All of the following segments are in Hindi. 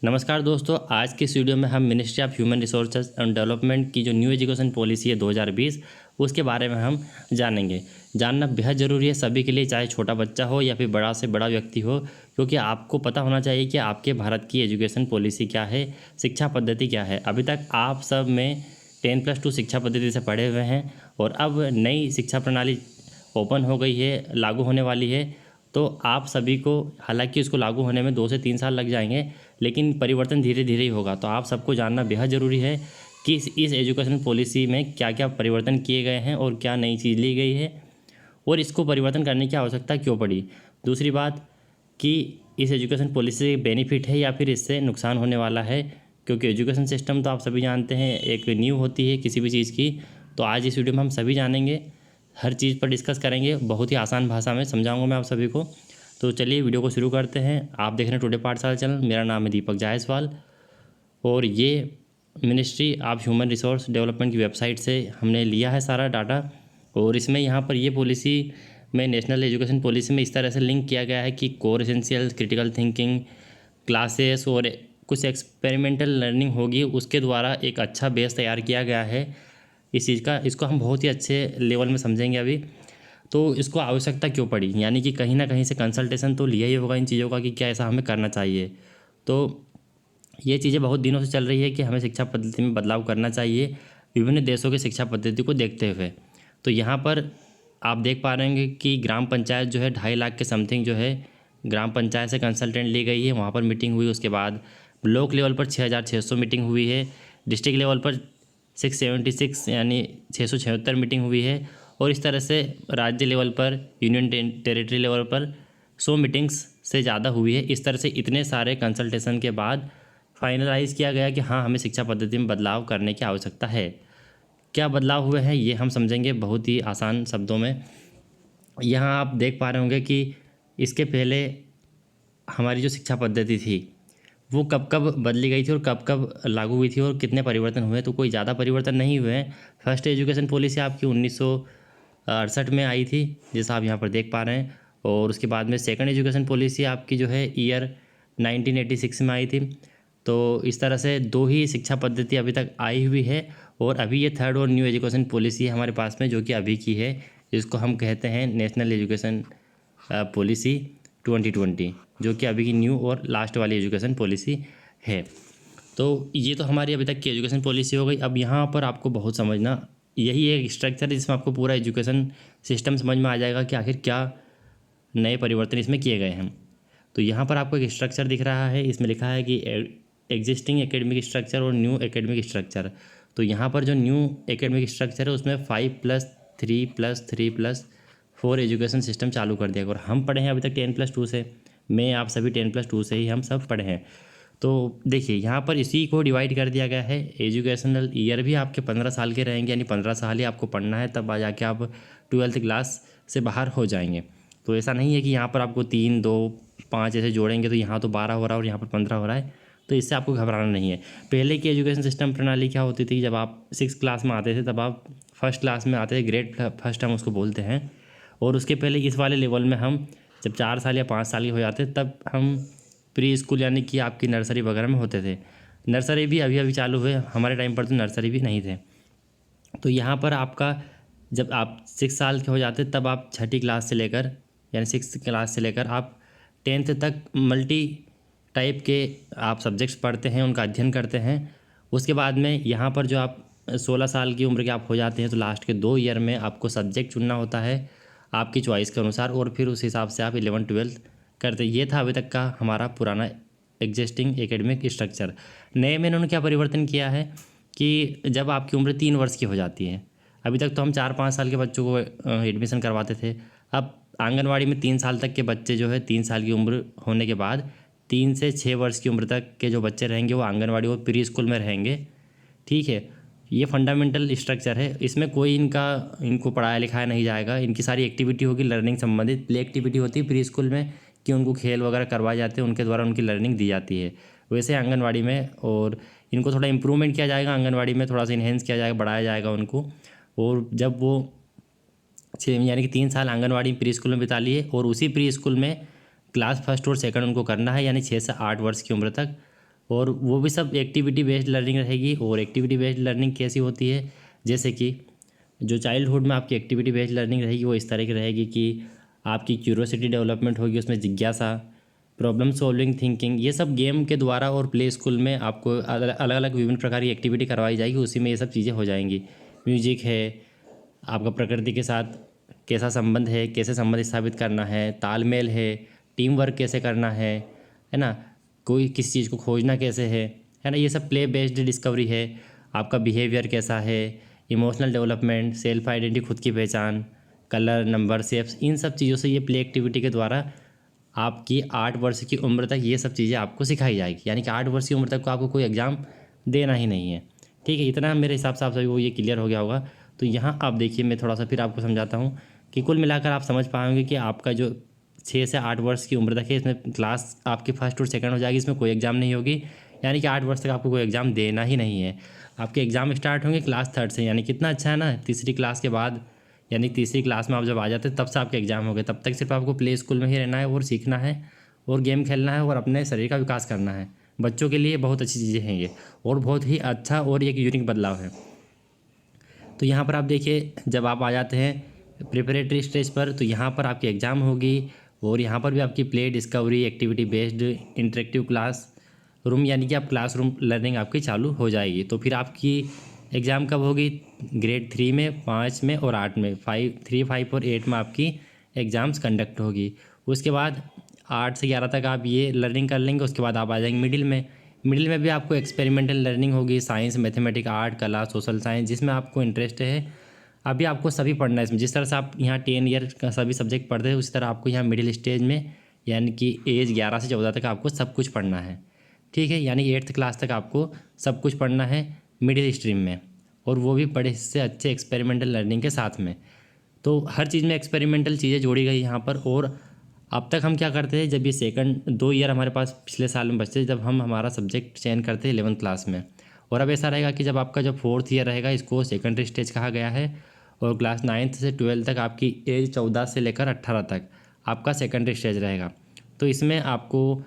नमस्कार दोस्तों, आज के इस वीडियो में हम ministry of human resources and development की जो न्यू एजुकेशन पॉलिसी है 2020 उसके बारे में हम जानेंगे। जानना बेहद ज़रूरी है सभी के लिए, चाहे छोटा बच्चा हो या फिर बड़ा से बड़ा व्यक्ति हो, क्योंकि आपको पता होना चाहिए कि आपके भारत की एजुकेशन पॉलिसी क्या है, शिक्षा पद्धति क्या है। अभी तक आप सब में 10+2 शिक्षा पद्धति से पढ़े हुए हैं और अब नई शिक्षा प्रणाली ओपन हो गई है, लागू होने वाली है। तो आप सभी को, हालांकि उसको लागू होने में 2 से 3 साल लग जाएंगे, लेकिन परिवर्तन धीरे धीरे ही होगा। तो आप सबको जानना बेहद ज़रूरी है कि इस एजुकेशन पॉलिसी में क्या क्या परिवर्तन किए गए हैं और क्या नई चीज़ ली गई है और इसको परिवर्तन करने की आवश्यकता क्यों पड़ी। दूसरी बात कि इस एजुकेशन पॉलिसी से बेनिफिट है या फिर इससे नुकसान होने वाला है, क्योंकि एजुकेशन सिस्टम तो आप सभी जानते हैं एक नींव होती है किसी भी चीज़ की। तो आज इस वीडियो में हम सभी जानेंगे, हर चीज़ पर डिस्कस करेंगे, बहुत ही आसान भाषा में समझाऊंगा मैं आप सभी को। तो चलिए वीडियो को शुरू करते हैं। आप देख रहे हैं टुडे पाठशाला चैनल, मेरा नाम है दीपक जायसवाल और ये ministry of human resource development की वेबसाइट से हमने लिया है सारा डाटा। और इसमें यहाँ पर ये पॉलिसी में, नेशनल एजुकेशन पॉलिसी में इस तरह से लिंक किया गया है कि core essential, critical thinking classes और कुछ एक्सपेरिमेंटल लर्निंग होगी, उसके द्वारा एक अच्छा बेस तैयार किया गया है इस चीज़ का। इसको हम बहुत ही अच्छे लेवल में समझेंगे अभी। तो इसको आवश्यकता क्यों पड़ी, यानी कि कहीं ना कहीं से कंसल्टेशन तो लिया ही होगा इन चीज़ों का कि क्या ऐसा हमें करना चाहिए। तो ये चीज़ें बहुत दिनों से चल रही है कि हमें शिक्षा पद्धति में बदलाव करना चाहिए विभिन्न देशों की शिक्षा पद्धति को देखते हुए। तो यहाँ पर आप देख पा रहे हैं कि ग्राम पंचायत जो है 2.5 लाख के समथिंग जो है ग्राम पंचायत से कंसल्टेंट ली गई है, वहाँ पर मीटिंग हुई। उसके बाद ब्लॉक लेवल पर 6,600 मीटिंग हुई है, डिस्ट्रिक्ट लेवल पर 676 यानी 676 मीटिंग हुई है, और इस तरह से राज्य लेवल पर, यूनियन टेरिटरी लेवल पर 100 मीटिंग्स से ज़्यादा हुई है। इस तरह से इतने सारे कंसल्टेशन के बाद फाइनलाइज़ किया गया कि हाँ, हमें शिक्षा पद्धति में बदलाव करने की आवश्यकता है। क्या बदलाव हुए हैं ये हम समझेंगे बहुत ही आसान शब्दों में। यहाँ आप देख पा रहे होंगे कि इसके पहले हमारी जो शिक्षा पद्धति थी वो कब कब बदली गई थी और कब कब लागू हुई थी और कितने परिवर्तन हुए। तो कोई ज़्यादा परिवर्तन नहीं हुए हैं। फर्स्ट एजुकेशन पॉलिसी आपकी 1968 में आई थी, जैसा आप यहाँ पर देख पा रहे हैं। और उसके बाद में सेकंड एजुकेशन पॉलिसी आपकी जो है ईयर 1986 में आई थी। तो इस तरह से 2 ही शिक्षा पद्धति अभी तक आई हुई है और अभी ये थर्ड और न्यू एजुकेशन पॉलिसी है हमारे पास में, जो कि अभी की है, जिसको हम कहते हैं नेशनल एजुकेशन पॉलिसी 2020, जो कि अभी की न्यू और लास्ट वाली एजुकेशन पॉलिसी है। तो ये तो हमारी अभी तक की एजुकेशन पॉलिसी हो गई। अब यहाँ पर आपको बहुत समझना, यही एक स्ट्रक्चर है जिसमें आपको पूरा एजुकेशन सिस्टम समझ में आ जाएगा कि आखिर क्या नए परिवर्तन इसमें किए गए हैं। तो यहाँ पर आपको एक स्ट्रक्चर दिख रहा है, इसमें लिखा है कि एग्जिस्टिंग एकेडमिक स्ट्रक्चर और न्यू एकेडमिक स्ट्रक्चर। तो यहाँ पर जो न्यू एकेडमिक स्ट्रक्चर है उसमें 5+3+3+4 एजुकेशन सिस्टम चालू कर दिया गया। और हम पढ़े हैं अभी तक 10+2 से, मैं आप सभी 10+2 से ही हम सब पढ़े हैं। तो देखिए यहाँ पर इसी को डिवाइड कर दिया गया है। एजुकेशनल ईयर भी आपके 15 साल के रहेंगे, यानी 15 साल ही आपको पढ़ना है, तब आ जाके आप 12th क्लास से बाहर हो जाएंगे। तो ऐसा नहीं है कि यहाँ पर आपको 3, 2, 5 ऐसे जोड़ेंगे तो यहाँ तो 12 हो रहा है और यहाँ पर 15 हो रहा है, तो इससे आपको घबराना नहीं है। पहले की एजुकेशन सिस्टम प्रणाली क्या होती थी, जब आप 6 क्लास में आते थे तब आप फर्स्ट क्लास में आते थे, ग्रेड फर्स्ट हम उसको बोलते हैं। और उसके पहले इस वाले लेवल में हम जब 4 साल या 5 साल के हो जाते तब हम प्री स्कूल यानी कि आपकी नर्सरी वगैरह में होते थे। नर्सरी भी अभी अभी चालू हुए, हमारे टाइम पर तो नर्सरी भी नहीं थे। तो यहाँ पर आपका जब आप 6 साल के हो जाते तब आप 6ठी क्लास से लेकर, यानी 6th क्लास से लेकर आप 10th तक मल्टी टाइप के आप सब्जेक्ट्स पढ़ते हैं, उनका अध्ययन करते हैं। उसके बाद में यहाँ पर जो आप 16 साल की उम्र के आप हो जाते हैं तो लास्ट के 2 ईयर में आपको सब्जेक्ट चुनना होता है आपकी चॉइस के अनुसार, और फिर उस हिसाब से आप 11th-12th करते। ये था अभी तक का हमारा पुराना एग्जिस्टिंग एकेडमिक स्ट्रक्चर। नए में इन्होंने क्या परिवर्तन किया है कि जब आपकी उम्र 3 वर्ष की हो जाती है, अभी तक तो हम 4-5 साल के बच्चों को एडमिशन करवाते थे, अब आंगनवाड़ी में 3 साल तक के बच्चे जो है 3 साल की उम्र होने के बाद 3 से 6 वर्ष की उम्र तक के जो बच्चे रहेंगे वो आंगनवाड़ी और प्री स्कूल में रहेंगे। ठीक है, ये फंडामेंटल स्ट्रक्चर है। इसमें कोई इनको पढ़ाया लिखाया नहीं जाएगा, इनकी सारी एक्टिविटी होगी लर्निंग संबंधित। प्ले एक्टिविटी होती है प्री स्कूल में कि उनको खेल वगैरह करवाए जाते हैं, उनके द्वारा उनकी लर्निंग दी जाती है। वैसे आंगनवाड़ी में, और इनको थोड़ा इम्प्रूवमेंट किया जाएगा, आंगनवाड़ी में थोड़ा सा इन्हेंस किया जाएगा, बढ़ाया जाएगा उनको। और जब वो 6 यानी कि 3 साल आंगनवाड़ी प्री स्कूल में बिता लिए और उसी प्री स्कूल में क्लास फर्स्ट और सेकंड उनको करना है, यानी 6 से 8 वर्ष की उम्र तक और वो भी सब एक्टिविटी बेस्ड लर्निंग रहेगी। और एक्टिविटी बेस्ड लर्निंग कैसी होती है, जैसे कि जो चाइल्डहुड में आपकी एक्टिविटी बेस्ड लर्निंग रहेगी वो इस तरह की रहेगी कि आपकी क्यूरोसिटी डेवलपमेंट होगी, उसमें जिज्ञासा, प्रॉब्लम सॉल्विंग थिंकिंग, ये सब गेम के द्वारा और प्ले स्कूल में आपको अलग अलग विभिन्न प्रकार की एक्टिविटी करवाई जाएगी, उसी में ये सब चीज़ें हो जाएंगी। म्यूजिक है, आपका प्रकृति के साथ कैसा संबंध है, कैसे संबंध स्थापित करना है, तालमेल है, टीम वर्क कैसे करना है ना, कोई किसी चीज़ को खोजना कैसे है ना, ये सब प्ले बेस्ड डिस्कवरी है। आपका बिहेवियर कैसा है, इमोशनल डेवलपमेंट, सेल्फ आइडेंटिटी, खुद की पहचान, कलर, नंबर, शेप्स, इन सब चीज़ों से ये प्ले एक्टिविटी के द्वारा आपकी 8 वर्ष की उम्र तक ये सब चीज़ें आपको सिखाई जाएगी। यानी कि 8 वर्ष की उम्र तक को आपको कोई एग्ज़ाम देना ही नहीं है। ठीक है, इतना मेरे हिसाब से आप सभी को ये क्लियर हो गया होगा। तो यहाँ आप देखिए, मैं थोड़ा सा फिर आपको समझाता हूँ कि कुल मिलाकर आप समझ पाएंगे कि आपका जो 6 से 8 वर्ष की उम्र तक है, इसमें क्लास आपकी फर्स्ट और सेकंड हो जाएगी, इसमें कोई एग्ज़ाम नहीं होगी। यानी कि 8 वर्ष तक आपको कोई एग्ज़ाम देना ही नहीं है। आपके एग्ज़ाम स्टार्ट होंगे क्लास थर्ड से, यानी कितना अच्छा है ना, तीसरी क्लास के बाद, यानी तीसरी क्लास में आप जब आ जाते हैं तब से आपके एग्ज़ाम हो गए। तब तक सिर्फ आपको प्ले स्कूल में ही रहना है और सीखना है और गेम खेलना है और अपने शरीर का विकास करना है। बच्चों के लिए बहुत अच्छी चीज़ें हैं ये, और बहुत ही अच्छा और एक यूनिक बदलाव है। तो यहाँ पर आप देखिए, जब आप आ जाते हैं प्रिपरेटरी स्टेज पर, तो यहाँ पर आपकी एग्ज़ाम होगी और यहाँ पर भी आपकी play, discovery, activity based interactive class room, यानी कि आप क्लासरूम लर्निंग आपकी चालू हो जाएगी। तो फिर आपकी एग्ज़ाम कब होगी, ग्रेड 3 में, 5 में और 8 में, 3, 5 और 8 में आपकी एग्ज़ाम्स कंडक्ट होगी। उसके बाद 8 से 11 तक आप ये लर्निंग कर लेंगे। उसके बाद आप आ जाएंगे मिडिल में। मिडिल में भी आपको एक्सपेरिमेंटल लर्निंग होगी, साइंस, मैथमेटिक्स, आर्ट, कला, सोशल साइंस, जिसमें आपको इंटरेस्ट है। अभी आपको सभी पढ़ना है इसमें। जिस तरह से आप यहाँ 10 ईयर का सभी सब्जेक्ट पढ़ते हैं, उसी तरह आपको यहाँ मिडिल स्टेज में, यानी कि एज 11 से 14 तक आपको सब कुछ पढ़ना है। ठीक है, यानी 8th क्लास तक आपको सब कुछ पढ़ना है मिडिल स्ट्रीम में, और वो भी बड़े से अच्छे एक्सपेरिमेंटल लर्निंग के साथ में। तो हर चीज़ में एक्सपेरिमेंटल चीज़ें जोड़ी गई यहाँ पर। और अब तक हम क्या करते हैं, जब ये सेकंड 2 ईयर हमारे पास पिछले साल में बचते, जब हम हमारा सब्जेक्ट चयन करते हैं 11th क्लास में। और अब ऐसा रहेगा कि जब आपका जब 4th ईयर रहेगा, इसको सेकेंडरी स्टेज कहा गया है। और क्लास 9th से 12th तक आपकी एज 14 से लेकर 18 तक आपका सेकेंडरी स्टेज रहेगा। तो इसमें आपको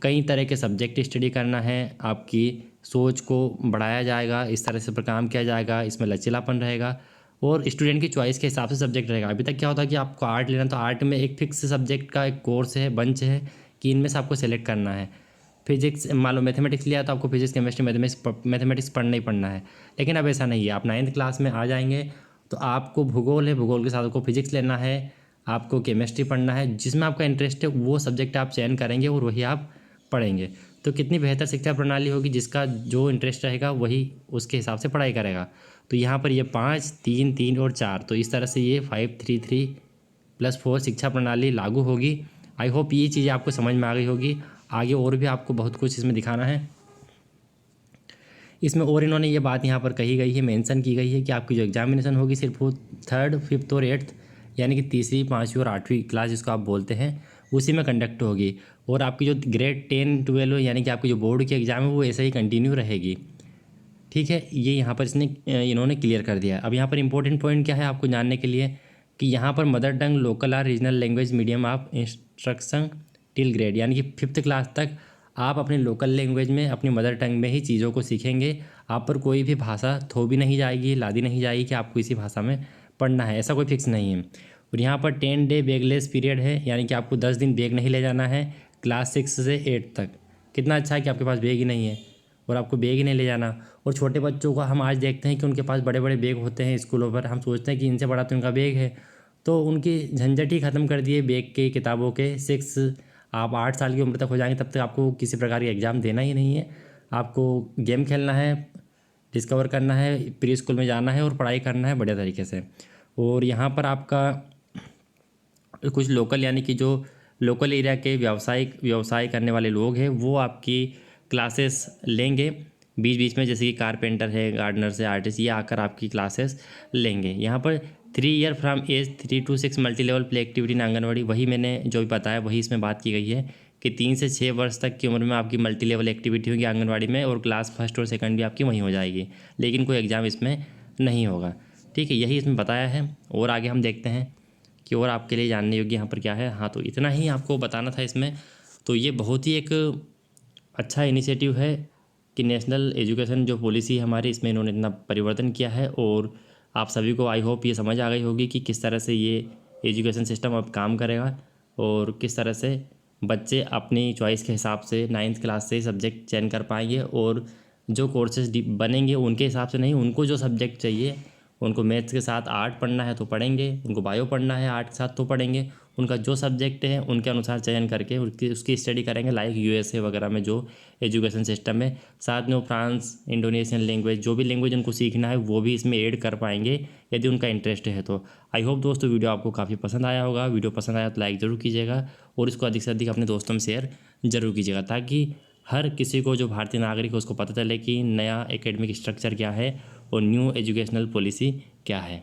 कई तरह के सब्जेक्ट स्टडी करना है, आपकी सोच को बढ़ाया जाएगा, इस तरह से पर काम किया जाएगा, इसमें लचीलापन रहेगा और स्टूडेंट की चॉइस के हिसाब से सब्जेक्ट रहेगा। अभी तक क्या होता है कि आपको आर्ट लेना, तो आर्ट में एक फिक्स सब्जेक्ट का एक कोर्स है, बंच है कि इनमें से आपको सेलेक्ट करना है। फिजिक्स, मान लो मैथमेटिक्स लिया तो आपको फिजिक्स, केमिस्ट्री, मैथमेटिक्स पढ़ना ही पढ़ना है। लेकिन अब ऐसा नहीं है, आप 9th क्लास में आ जाएंगे तो आपको भूगोल है, भूगोल के साथ आपको फिजिक्स लेना है, आपको केमिस्ट्री पढ़ना है, जिसमें आपका इंटरेस्ट है वो सब्जेक्ट आप चयन करेंगे और वही आप पढ़ेंगे। तो कितनी बेहतर शिक्षा प्रणाली होगी, जिसका जो इंटरेस्ट रहेगा वही उसके हिसाब से पढ़ाई करेगा। तो यहाँ पर ये 5, 3, 3 और 4, तो इस तरह से ये 5, 3, 3+4 शिक्षा प्रणाली लागू होगी। आई होप ये चीज़ें आपको समझ में आ गई होगी। आगे और भी आपको बहुत कुछ इसमें दिखाना है इसमें। और इन्होंने ये बात यहाँ पर कही गई है, मेंशन की गई है कि आपकी जो एग्जामिनेशन होगी सिर्फ वो 3rd, 5th और 8th, यानी कि तीसरी, 5वीं और 8वीं क्लास जिसको आप बोलते हैं, उसी में कंडक्ट होगी। और आपकी जो ग्रेड 10, 12 यानी कि आपकी जो बोर्ड की एग्ज़ाम है वो ऐसे ही कंटिन्यू रहेगी। ठीक है, ये यहाँ पर इन्होंने क्लियर कर दिया। अब यहाँ पर इंपॉर्टेंट पॉइंट क्या है आपको जानने के लिए, कि यहाँ पर मदर टंग, लोकल और regional language medium of instruction till grade, यानी कि 5th क्लास तक आप अपने लोकल लैंग्वेज में, अपनी मदर टंग में ही चीज़ों को सीखेंगे। आप पर कोई भी भाषा थोपी नहीं जाएगी, लादी नहीं जाएगी कि आपको इसी भाषा में पढ़ना है, ऐसा कोई फिक्स नहीं है। और यहाँ पर 10 डे बैगलेस पीरियड है, यानी कि आपको 10 दिन बैग नहीं ले जाना है क्लास 6 से 8 तक। कितना अच्छा है कि आपके पास बैग ही नहीं है और आपको बैग ही नहीं ले जाना। और छोटे बच्चों को हम आज देखते हैं कि उनके पास बड़े बड़े बैग होते हैं स्कूलों पर, हम सोचते हैं कि इनसे बड़ा तो उनका बैग है, तो उनकी झंझट ही ख़त्म कर दिए बैग के, किताबों के। 6, आप 8 साल की उम्र तक हो जाएंगे तब तक आपको किसी प्रकार की एग्ज़ाम देना ही नहीं है। आपको गेम खेलना है, डिस्कवर करना है, प्री स्कूल में जाना है और पढ़ाई करना है बढ़िया तरीके से। और यहाँ पर आपका कुछ लोकल, यानी कि जो लोकल एरिया के व्यवसाय करने वाले लोग हैं वो आपकी क्लासेस लेंगे बीच बीच में, जैसे कि कारपेंटर है, गार्डनर से, आर्टिस्ट, ये आकर आपकी क्लासेस लेंगे। यहाँ पर 3 year from age 3 to 6 multi level play activity in anganwadi, वही मैंने जो भी बताया वही इसमें बात की गई है कि 3 से 6 वर्ष तक की उम्र में आपकी मल्टी लेवल एक्टिविटी होगी आंगनवाड़ी में, और क्लास फर्स्ट और सेकंड भी आपकी वहीं हो जाएगी, लेकिन कोई एग्ज़ाम इसमें नहीं होगा। ठीक है, यही इसमें बताया है। और आगे हम देखते हैं कि और आपके लिए जानने योग्य यहाँ पर क्या है। हाँ, तो इतना ही आपको बताना था इसमें। तो ये बहुत ही एक अच्छा इनिशिएटिव है कि नेशनल एजुकेशन जो पॉलिसी है हमारी, इसमें इन्होंने इतना परिवर्तन किया है। और आप सभी को आई होप ये समझ आ गई होगी कि किस तरह से ये एजुकेशन सिस्टम अब काम करेगा और किस तरह से बच्चे अपनी चॉइस के हिसाब से 9th क्लास से सब्जेक्ट चयन कर पाएंगे। और जो कोर्सेज बनेंगे उनके हिसाब से नहीं, उनको जो सब्जेक्ट चाहिए, उनको मैथ्स के साथ आर्ट पढ़ना है तो पढ़ेंगे, उनको बायो पढ़ना है आर्ट के साथ तो पढ़ेंगे। उनका जो सब्जेक्ट है उनके अनुसार चयन करके उसकी स्टडी करेंगे, लाइक यूएसए वगैरह में जो एजुकेशन सिस्टम है। साथ में वो फ्रांस, इंडोनेशियन लैंग्वेज, जो भी लैंग्वेज उनको सीखना है वो भी इसमें ऐड कर पाएंगे यदि उनका इंटरेस्ट है तो। आई होप दोस्तों वीडियो आपको काफ़ी पसंद आया होगा। वीडियो पसंद आया तो लाइक ज़रूर कीजिएगा और इसको अधिक से अधिक अपने दोस्तों में शेयर ज़रूर कीजिएगा, ताकि हर किसी को जो भारतीय नागरिक है उसको पता चले कि नया एकेडमिक स्ट्रक्चर क्या है और न्यू एजुकेशनल पॉलिसी क्या है।